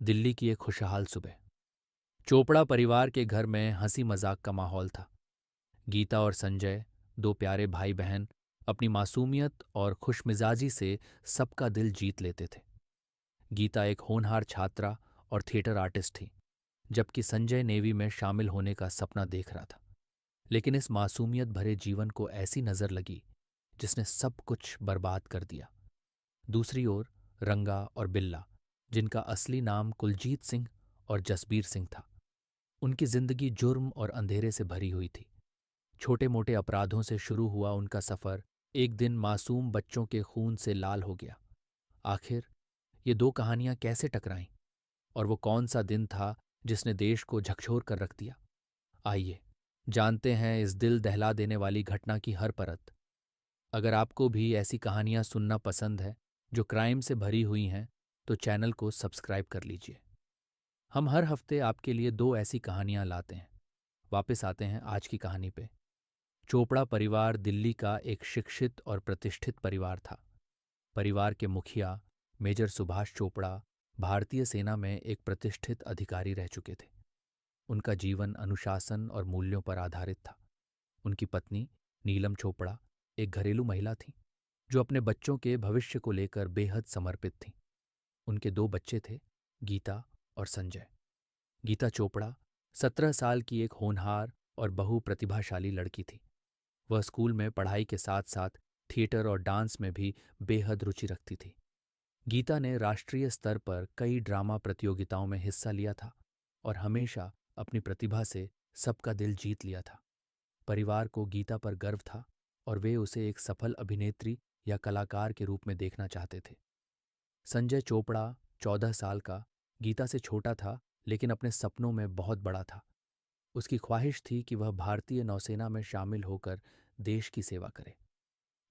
दिल्ली की एक खुशहाल सुबह। चोपड़ा परिवार के घर में हंसी मजाक का माहौल था। गीता और संजय, दो प्यारे भाई बहन, अपनी मासूमियत और खुशमिजाजी से सबका दिल जीत लेते थे। गीता एक होनहार छात्रा और थिएटर आर्टिस्ट थी, जबकि संजय नेवी में शामिल होने का सपना देख रहा था। लेकिन इस मासूमियत भरे जीवन को ऐसी नजर लगी जिसने सब कुछ बर्बाद कर दिया। दूसरी ओर रंगा और बिल्ला, जिनका असली नाम कुलजीत सिंह और जसबीर सिंह था, उनकी जिंदगी जुर्म और अंधेरे से भरी हुई थी। छोटे मोटे अपराधों से शुरू हुआ उनका सफर एक दिन मासूम बच्चों के खून से लाल हो गया। आखिर ये दो कहानियां कैसे टकराईं, और वो कौन सा दिन था जिसने देश को झकझोर कर रख दिया? आइए जानते हैं इस दिल दहला देने वाली घटना की हर परत। अगर आपको भी ऐसी कहानियां सुनना पसंद है जो क्राइम से भरी हुई हैं, तो चैनल को सब्सक्राइब कर लीजिए। हम हर हफ्ते आपके लिए दो ऐसी कहानियां लाते हैं। वापस आते हैं आज की कहानी पे। चोपड़ा परिवार दिल्ली का एक शिक्षित और प्रतिष्ठित परिवार था। परिवार के मुखिया मेजर सुभाष चोपड़ा भारतीय सेना में एक प्रतिष्ठित अधिकारी रह चुके थे। उनका जीवन अनुशासन और मूल्यों पर आधारित था। उनकी पत्नी नीलम चोपड़ा एक घरेलू महिला थी, जो अपने बच्चों के भविष्य को लेकर बेहद समर्पित थीं। उनके दो बच्चे थे, गीता और संजय। गीता चोपड़ा 17 साल की एक होनहार और बहुप्रतिभाशाली लड़की थी। वह स्कूल में पढ़ाई के साथ साथ थिएटर और डांस में भी बेहद रुचि रखती थी। गीता ने राष्ट्रीय स्तर पर कई ड्रामा प्रतियोगिताओं में हिस्सा लिया था और हमेशा अपनी प्रतिभा से सबका दिल जीत लिया था। परिवार को गीता पर गर्व था और वे उसे एक सफल अभिनेत्री या कलाकार के रूप में देखना चाहते थे। संजय चोपड़ा 14 साल का, गीता से छोटा था लेकिन अपने सपनों में बहुत बड़ा था। उसकी ख्वाहिश थी कि वह भारतीय नौसेना में शामिल होकर देश की सेवा करे।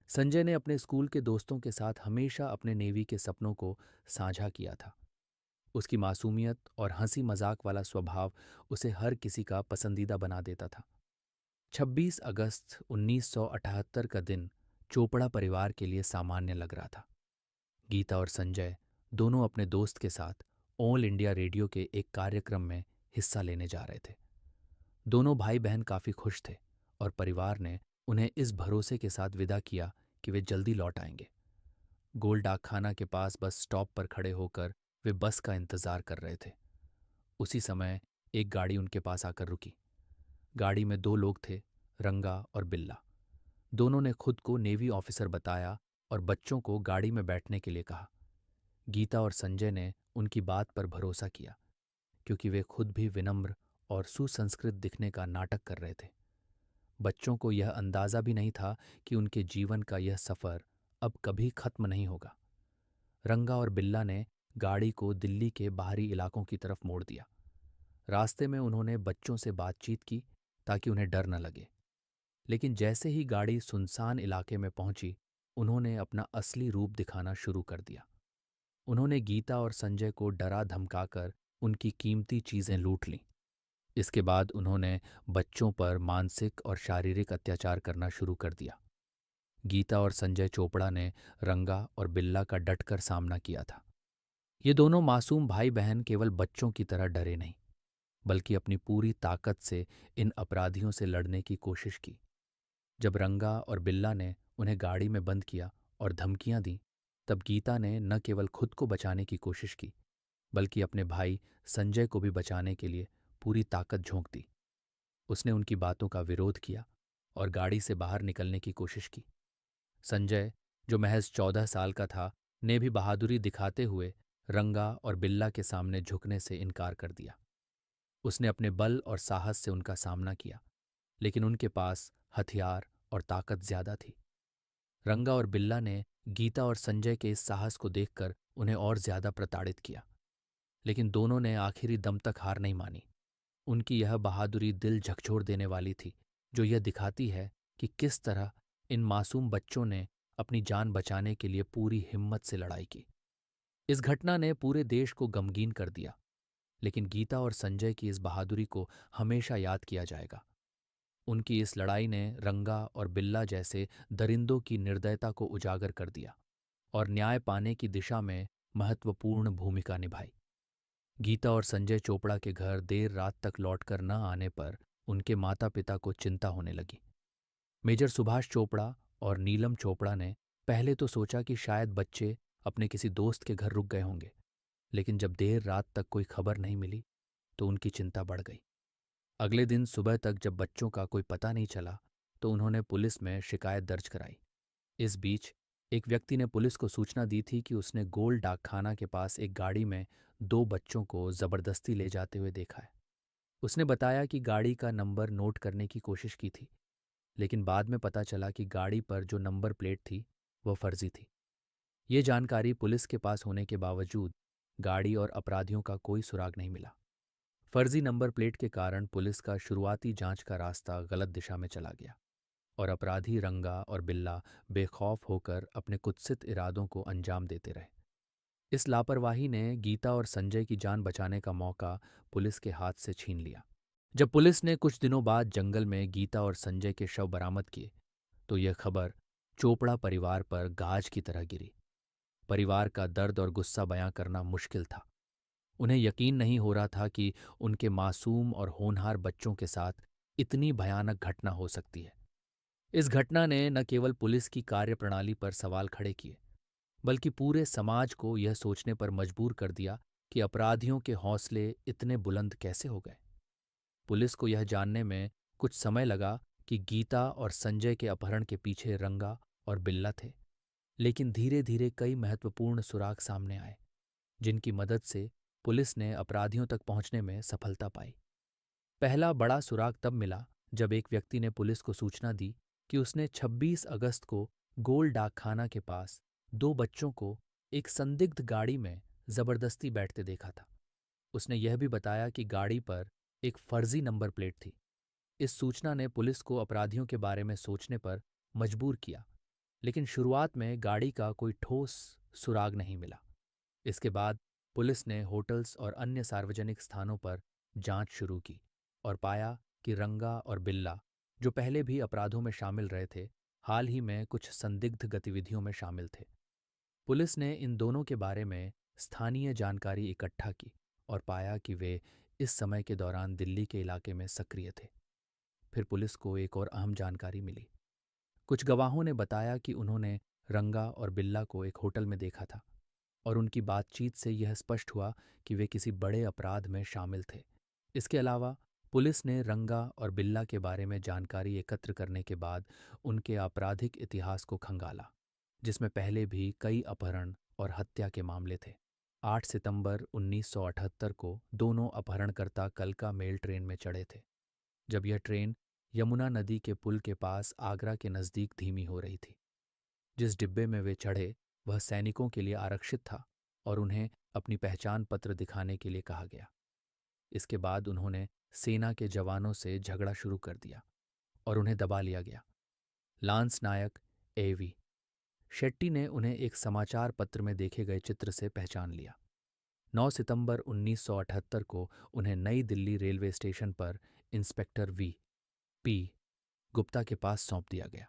संजय ने अपने स्कूल के दोस्तों के साथ हमेशा अपने नेवी के सपनों को साझा किया था। उसकी मासूमियत और हंसी मजाक वाला स्वभाव उसे हर किसी का पसंदीदा बना देता था। 26 अगस्त 1978 का दिन चोपड़ा परिवार के लिए सामान्य लग रहा था। गीता और संजय दोनों अपने दोस्त के साथ ऑल इंडिया रेडियो के एक कार्यक्रम में हिस्सा लेने जा रहे थे। दोनों भाई बहन काफी खुश थे और परिवार ने उन्हें इस भरोसे के साथ विदा किया कि वे जल्दी लौट आएंगे। गोल डाकखाना के पास बस स्टॉप पर खड़े होकर वे बस का इंतजार कर रहे थे। उसी समय एक गाड़ी उनके पास आकर रुकी। गाड़ी में दो लोग थे, रंगा और बिल्ला। दोनों ने खुद को नेवी ऑफिसर बताया और बच्चों को गाड़ी में बैठने के लिए कहा। गीता और संजय ने उनकी बात पर भरोसा किया, क्योंकि वे खुद भी विनम्र और सुसंस्कृत दिखने का नाटक कर रहे थे। बच्चों को यह अंदाजा भी नहीं था कि उनके जीवन का यह सफर अब कभी खत्म नहीं होगा। रंगा और बिल्ला ने गाड़ी को दिल्ली के बाहरी इलाकों की तरफ मोड़ दिया। रास्ते में उन्होंने बच्चों से बातचीत की ताकि उन्हें डर न लगे। लेकिन जैसे ही गाड़ी सुनसान इलाके में पहुंची, उन्होंने अपना असली रूप दिखाना शुरू कर दिया। उन्होंने गीता और संजय को डरा धमकाकर उनकी कीमती चीजें लूट लीं। इसके बाद उन्होंने बच्चों पर मानसिक और शारीरिक अत्याचार करना शुरू कर दिया। गीता और संजय चोपड़ा ने रंगा और बिल्ला का डटकर सामना किया था। ये दोनों मासूम भाई बहन केवल बच्चों की तरह डरे नहीं, बल्कि अपनी पूरी ताकत से इन अपराधियों से लड़ने की कोशिश की। जब रंगा और बिल्ला ने उन्हें गाड़ी में बंद किया और धमकियां दी, तब गीता ने न केवल खुद को बचाने की कोशिश की, बल्कि अपने भाई संजय को भी बचाने के लिए पूरी ताकत झोंक दी। उसने उनकी बातों का विरोध किया और गाड़ी से बाहर निकलने की कोशिश की। संजय, जो महज 14 साल का था, ने भी बहादुरी दिखाते हुए रंगा और बिल्ला के सामने झुकने से इनकार कर दिया। उसने अपने बल और साहस से उनका सामना किया, लेकिन उनके पास हथियार और ताकत ज्यादा थी। रंगा और बिल्ला ने गीता और संजय के इस साहस को देखकर उन्हें और ज्यादा प्रताड़ित किया, लेकिन दोनों ने आखिरी दम तक हार नहीं मानी। उनकी यह बहादुरी दिल झकझोर देने वाली थी, जो यह दिखाती है कि किस तरह इन मासूम बच्चों ने अपनी जान बचाने के लिए पूरी हिम्मत से लड़ाई की। इस घटना ने पूरे देश को गमगीन कर दिया, लेकिन गीता और संजय की इस बहादुरी को हमेशा याद किया जाएगा। उनकी इस लड़ाई ने रंगा और बिल्ला जैसे दरिंदों की निर्दयता को उजागर कर दिया और न्याय पाने की दिशा में महत्वपूर्ण भूमिका निभाई। गीता और संजय चोपड़ा के घर देर रात तक लौटकर न आने पर उनके माता पिता को चिंता होने लगी। मेजर सुभाष चोपड़ा और नीलम चोपड़ा ने पहले तो सोचा कि शायद बच्चे अपने किसी दोस्त के घर रुक गए होंगे, लेकिन जब देर रात तक कोई खबर नहीं मिली तो उनकी चिंता बढ़ गई। अगले दिन सुबह तक जब बच्चों का कोई पता नहीं चला तो उन्होंने पुलिस में शिकायत दर्ज कराई। इस बीच एक व्यक्ति ने पुलिस को सूचना दी थी कि उसने गोल डाकखाना के पास एक गाड़ी में दो बच्चों को जबरदस्ती ले जाते हुए देखा है। उसने बताया कि गाड़ी का नंबर नोट करने की कोशिश की थी, लेकिन बाद में पता चला कि गाड़ी पर जो नंबर प्लेट थी वह फर्जी थी। ये जानकारी पुलिस के पास होने के बावजूद गाड़ी और अपराधियों का कोई सुराग नहीं मिला। फर्जी नंबर प्लेट के कारण पुलिस का शुरुआती जांच का रास्ता गलत दिशा में चला गया और अपराधी रंगा और बिल्ला बेखौफ होकर अपने कुत्सित इरादों को अंजाम देते रहे। इस लापरवाही ने गीता और संजय की जान बचाने का मौका पुलिस के हाथ से छीन लिया। जब पुलिस ने कुछ दिनों बाद जंगल में गीता और संजय के शव बरामद किए तो यह खबर चोपड़ा परिवार पर गाज की तरह गिरी। परिवार का दर्द और गुस्सा बयां करना मुश्किल था। उन्हें यकीन नहीं हो रहा था कि उनके मासूम और होनहार बच्चों के साथ इतनी भयानक घटना हो सकती है। इस घटना ने न केवल पुलिस की कार्यप्रणाली पर सवाल खड़े किए, बल्कि पूरे समाज को यह सोचने पर मजबूर कर दिया कि अपराधियों के हौसले इतने बुलंद कैसे हो गए। पुलिस को यह जानने में कुछ समय लगा कि गीता और संजय के अपहरण के पीछे रंगा और बिल्ला थे, लेकिन धीरे धीरे कई महत्वपूर्ण सुराग सामने आए, जिनकी मदद से पुलिस ने अपराधियों तक पहुंचने में सफलता पाई। पहला बड़ा सुराग तब मिला जब एक व्यक्ति ने पुलिस को सूचना दी कि उसने 26 अगस्त को गोल डाकखाना के पास दो बच्चों को एक संदिग्ध गाड़ी में जबरदस्ती बैठते देखा था। उसने यह भी बताया कि गाड़ी पर एक फर्जी नंबर प्लेट थी। इस सूचना ने पुलिस को अपराधियों के बारे में सोचने पर मजबूर किया, लेकिन शुरुआत में गाड़ी का कोई ठोस सुराग नहीं मिला। इसके बाद पुलिस ने होटल्स और अन्य सार्वजनिक स्थानों पर जांच शुरू की और पाया कि रंगा और बिल्ला, जो पहले भी अपराधों में शामिल रहे थे, हाल ही में कुछ संदिग्ध गतिविधियों में शामिल थे। पुलिस ने इन दोनों के बारे में स्थानीय जानकारी इकट्ठा की और पाया कि वे इस समय के दौरान दिल्ली के इलाके में सक्रिय थे। फिर पुलिस को एक और अहम जानकारी मिली। कुछ गवाहों ने बताया कि उन्होंने रंगा और बिल्ला को एक होटल में देखा था और उनकी बातचीत से यह स्पष्ट हुआ कि वे किसी बड़े अपराध में शामिल थे। इसके अलावा पुलिस ने रंगा और बिल्ला के बारे में जानकारी एकत्र करने के बाद उनके आपराधिक इतिहास को खंगाला, जिसमें पहले भी कई अपहरण और हत्या के मामले थे। 8 सितंबर 1978 को दोनों अपहरणकर्ता कलका मेल ट्रेन में चढ़े थे। जब यह ट्रेन यमुना नदी के पुल के पास आगरा के नज़दीक धीमी हो रही थी। जिस डिब्बे में वे चढ़े वह सैनिकों के लिए आरक्षित था और उन्हें अपनी पहचान पत्र दिखाने के लिए कहा गया। इसके बाद उन्होंने सेना के जवानों से झगड़ा शुरू कर दिया और उन्हें दबा लिया गया। लांस नायक एवी शेट्टी ने उन्हें एक समाचार पत्र में देखे गए चित्र से पहचान लिया। 9 सितंबर 1978 को उन्हें नई दिल्ली रेलवे स्टेशन पर इंस्पेक्टर वी.पी. गुप्ता के पास सौंप दिया गया।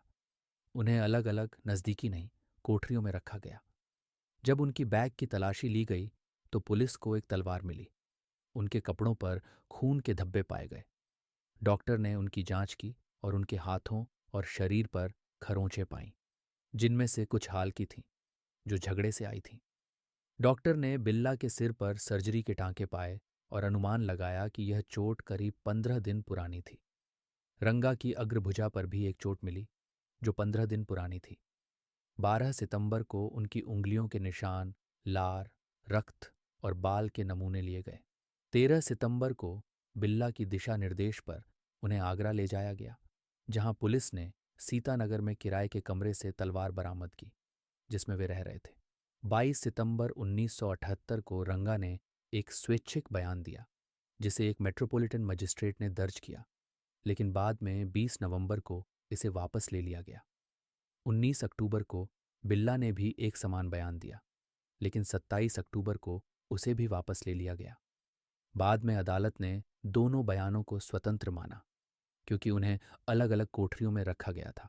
उन्हें अलग अलग नज़दीकी नहीं, कोठरियों में रखा गया। जब उनकी बैग की तलाशी ली गई तो पुलिस को एक तलवार मिली। उनके कपड़ों पर खून के धब्बे पाए गए। डॉक्टर ने उनकी जांच की और उनके हाथों और शरीर पर खरोंचें पाईं, जिनमें से कुछ हाल की थीं, जो झगड़े से आई थीं। डॉक्टर ने बिल्ला के सिर पर सर्जरी के टांके पाए और अनुमान लगाया कि यह चोट करीब 15 दिन पुरानी थी। रंगा की अग्रभुजा पर भी एक चोट मिली, जो 15 दिन पुरानी थी। 12 सितंबर को उनकी उंगलियों के निशान, लार, रक्त और बाल के नमूने लिए गए। 13 सितंबर को बिल्ला की दिशा निर्देश पर उन्हें आगरा ले जाया गया, जहां पुलिस ने सीतानगर में किराए के कमरे से तलवार बरामद की, जिसमें वे रह रहे थे। 22 सितंबर 1978 को रंगा ने एक स्वैच्छिक बयान दिया, जिसे एक मेट्रोपॉलिटन मजिस्ट्रेट ने दर्ज किया, लेकिन बाद में 20 नवंबर को इसे वापस ले लिया गया। 19 अक्टूबर को बिल्ला ने भी एक समान बयान दिया, लेकिन 27 अक्टूबर को उसे भी वापस ले लिया गया। बाद में अदालत ने दोनों बयानों को स्वतंत्र माना, क्योंकि उन्हें अलग अलग कोठरियों में रखा गया था।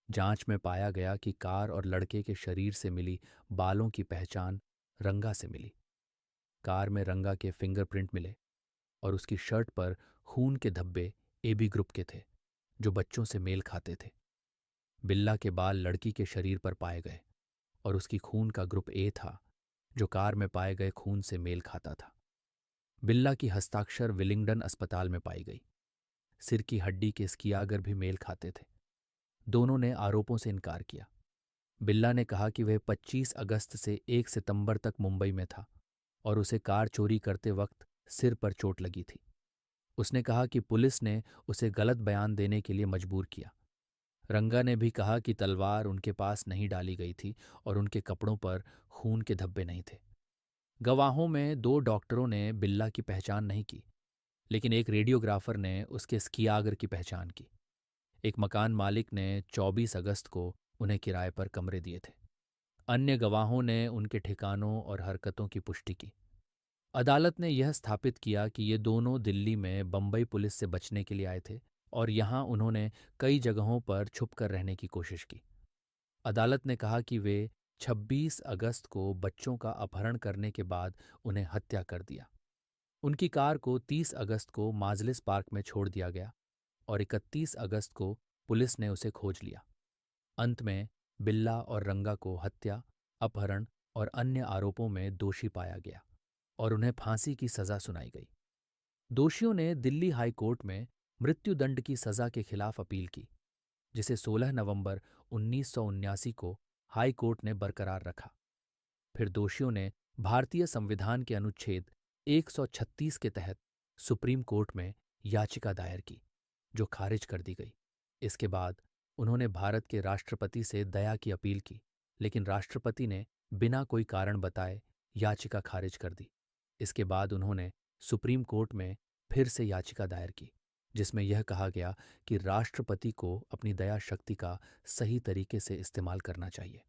जांच में पाया गया कि कार और लड़के के शरीर से मिली बालों की पहचान रंगा से मिली। कार में रंगा के फिंगरप्रिंट मिले और उसकी शर्ट पर खून के धब्बे एबी ग्रुप के थे, जो बच्चों से मेल खाते थे। बिल्ला के बाल लड़की के शरीर पर पाए गए और उसकी खून का ग्रुप ए था, जो कार में पाए गए खून से मेल खाता था। बिल्ला की हस्ताक्षर विलिंगडन अस्पताल में पाई गई। सिर की हड्डी के स्कियागर भी मेल खाते थे। दोनों ने आरोपों से इनकार किया। बिल्ला ने कहा कि वह 25 अगस्त से 1 सितंबर तक मुंबई में था और उसे कार चोरी करते वक्त सिर पर चोट लगी थी। उसने कहा कि पुलिस ने उसे गलत बयान देने के लिए मजबूर किया। रंगा ने भी कहा कि तलवार उनके पास नहीं डाली गई थी और उनके कपड़ों पर खून के धब्बे नहीं थे। गवाहों में 2 डॉक्टरों ने बिल्ला की पहचान नहीं की, लेकिन एक रेडियोग्राफर ने उसके स्कियागर की पहचान की। एक मकान मालिक ने 24 अगस्त को उन्हें किराए पर कमरे दिए थे। अन्य गवाहों ने उनके ठिकानों और हरकतों की पुष्टि की। अदालत ने यह स्थापित किया कि ये दोनों दिल्ली में बंबई पुलिस से बचने के लिए आए थे और यहाँ उन्होंने कई जगहों पर छुपकर रहने की कोशिश की। अदालत ने कहा कि वे 26 अगस्त को बच्चों का अपहरण करने के बाद उन्हें हत्या कर दिया। उनकी कार को 30 अगस्त को माजलिस पार्क में छोड़ दिया गया और 31 अगस्त को पुलिस ने उसे खोज लिया। अंत में बिल्ला और रंगा को हत्या, अपहरण और अन्य आरोपों में दोषी पाया गया और उन्हें फांसी की सजा सुनाई गई। दोषियों ने दिल्ली हाई कोर्ट में मृत्युदंड की सजा के खिलाफ अपील की, जिसे 16 नवंबर 1979 को हाई कोर्ट ने बरकरार रखा। फिर दोषियों ने भारतीय संविधान के अनुच्छेद 136 के तहत सुप्रीम कोर्ट में याचिका दायर की, जो खारिज कर दी गई। इसके बाद उन्होंने भारत के राष्ट्रपति से दया की अपील की, लेकिन राष्ट्रपति ने बिना कोई कारण बताए याचिका खारिज कर दी। इसके बाद उन्होंने सुप्रीम कोर्ट में फिर से याचिका दायर की, जिसमें यह कहा गया कि राष्ट्रपति को अपनी दया शक्ति का सही तरीके से इस्तेमाल करना चाहिए।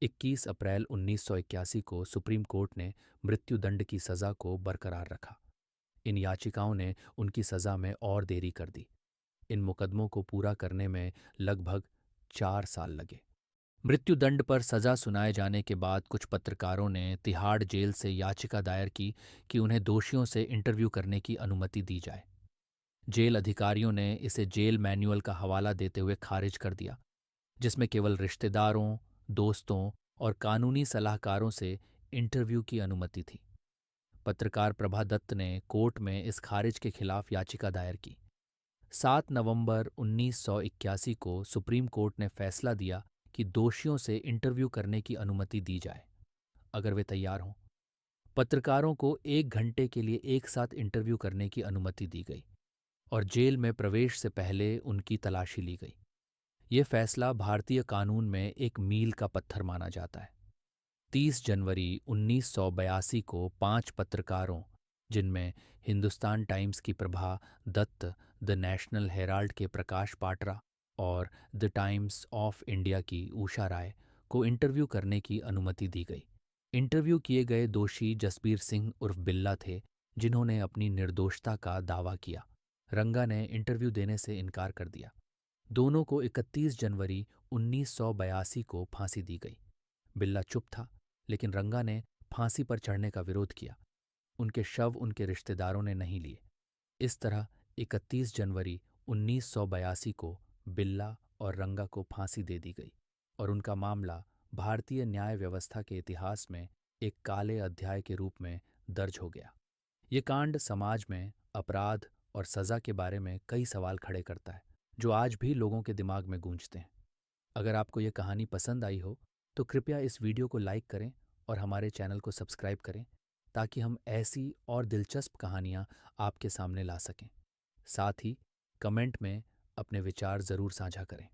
21 अप्रैल 1981 को सुप्रीम कोर्ट ने मृत्युदंड की सजा को बरकरार रखा। इन याचिकाओं ने उनकी सजा में और देरी कर दी। इन मुकदमों को पूरा करने में लगभग 4 साल लगे। मृत्युदंड पर सजा सुनाए जाने के बाद कुछ पत्रकारों ने तिहाड़ जेल से याचिका दायर की कि उन्हें दोषियों से इंटरव्यू करने की अनुमति दी जाए। जेल अधिकारियों ने इसे जेल मैनुअल का हवाला देते हुए खारिज कर दिया, जिसमें केवल रिश्तेदारों, दोस्तों और कानूनी सलाहकारों से इंटरव्यू की अनुमति थी। पत्रकार प्रभा दत्त ने कोर्ट में इस खारिज के खिलाफ याचिका दायर की। 7 नवंबर 1981 को सुप्रीम कोर्ट ने फैसला दिया कि दोषियों से इंटरव्यू करने की अनुमति दी जाए, अगर वे तैयार हों। पत्रकारों को 1 घंटे के लिए एक साथ इंटरव्यू करने की अनुमति दी गई और जेल में प्रवेश से पहले उनकी तलाशी ली गई। ये फैसला भारतीय कानून में एक मील का पत्थर माना जाता है। 30 जनवरी 1982 को 5 पत्रकारों, जिनमें हिंदुस्तान टाइम्स की Prabha Dutt, the National Herald के प्रकाश पाटरा और द टाइम्स ऑफ इंडिया की उषा राय को इंटरव्यू करने की अनुमति दी गई। इंटरव्यू किए गए दोषी जसबीर सिंह उर्फ बिल्ला थे, जिन्होंने अपनी निर्दोषता का दावा किया। रंगा ने इंटरव्यू देने से इनकार कर दिया। दोनों को 31 जनवरी 1982 को फांसी दी गई। बिल्ला चुप था, लेकिन रंगा ने फांसी पर चढ़ने का विरोध किया। उनके शव उनके रिश्तेदारों ने नहीं लिए। इस तरह 31 जनवरी 1982 को बिल्ला और रंगा को फांसी दे दी गई और उनका मामला भारतीय न्याय व्यवस्था के इतिहास में एक काले अध्याय के रूप में दर्ज हो गया। ये कांड समाज में अपराध और सजा के बारे में कई सवाल खड़े करता है, जो आज भी लोगों के दिमाग में गूंजते हैं। अगर आपको ये कहानी पसंद आई हो तो कृपया इस वीडियो को लाइक करें और हमारे चैनल को सब्सक्राइब करें, ताकि हम ऐसी और दिलचस्प कहानियाँ आपके सामने ला सकें। साथ ही कमेंट में अपने विचार ज़रूर साझा करें।